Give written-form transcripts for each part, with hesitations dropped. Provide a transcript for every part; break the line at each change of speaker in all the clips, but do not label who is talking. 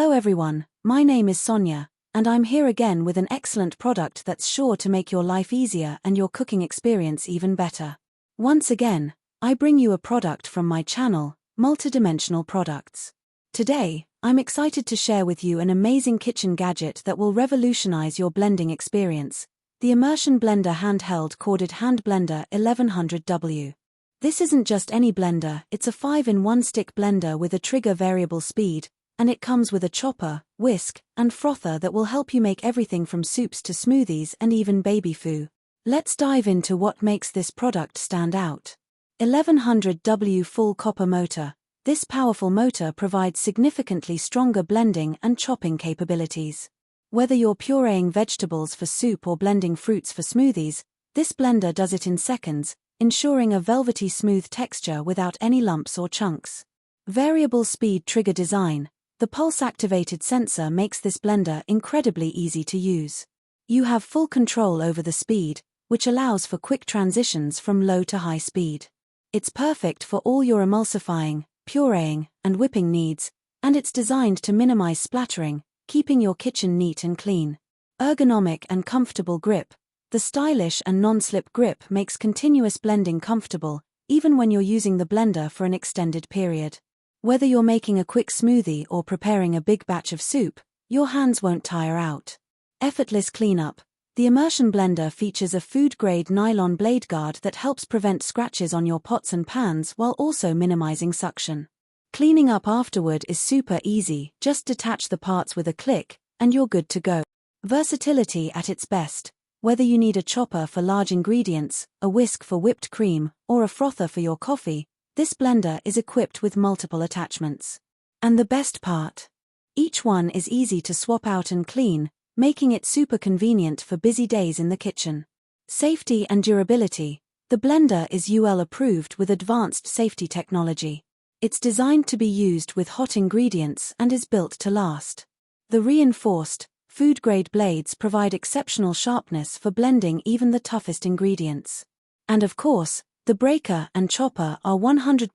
Hello everyone, my name is Sonia, and I'm here again with an excellent product that's sure to make your life easier and your cooking experience even better. Once again, I bring you a product from my channel, Multidimensional Products. Today, I'm excited to share with you an amazing kitchen gadget that will revolutionize your blending experience, the Immersion Blender Handheld Corded Hand Blender 1100W. This isn't just any blender, it's a 5-in-1 stick blender with a trigger variable speed, and it comes with a chopper, whisk, and frother that will help you make everything from soups to smoothies and even baby food. Let's dive into what makes this product stand out. 1100W full copper motor. This powerful motor provides significantly stronger blending and chopping capabilities. Whether you're puréeing vegetables for soup or blending fruits for smoothies, this blender does it in seconds, ensuring a velvety smooth texture without any lumps or chunks. Variable speed trigger design. The pulse-activated sensor makes this blender incredibly easy to use. You have full control over the speed, which allows for quick transitions from low to high speed. It's perfect for all your emulsifying, puréeing, and whipping needs, and it's designed to minimize splattering, keeping your kitchen neat and clean. Ergonomic and comfortable grip. The stylish and non-slip grip makes continuous blending comfortable, even when you're using the blender for an extended period. Whether you're making a quick smoothie or preparing a big batch of soup, your hands won't tire out. Effortless cleanup. The Immersion blender features a food-grade nylon blade guard that helps prevent scratches on your pots and pans while also minimizing suction. Cleaning up afterward is super easy, just detach the parts with a click, and you're good to go. Versatility at its best. Whether you need a chopper for large ingredients, a whisk for whipped cream, or a frother for your coffee, this blender is equipped with multiple attachments. And the best part? Each one is easy to swap out and clean, making it super convenient for busy days in the kitchen. Safety and durability. The blender is UL approved with advanced safety technology. It's designed to be used with hot ingredients and is built to last. The reinforced, food-grade blades provide exceptional sharpness for blending even the toughest ingredients. And of course, the breaker and chopper are 100%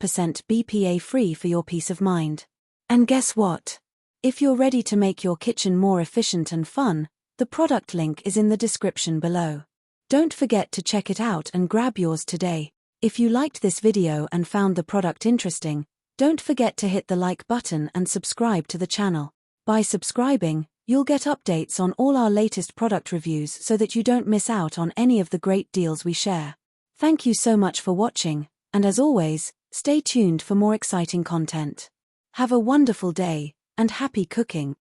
BPA-free for your peace of mind. And guess what? If you're ready to make your kitchen more efficient and fun, the product link is in the description below. Don't forget to check it out and grab yours today. If you liked this video and found the product interesting, don't forget to hit the like button and subscribe to the channel. By subscribing, you'll get updates on all our latest product reviews so that you don't miss out on any of the great deals we share. Thank you so much for watching, and as always, stay tuned for more exciting content. Have a wonderful day, and happy cooking!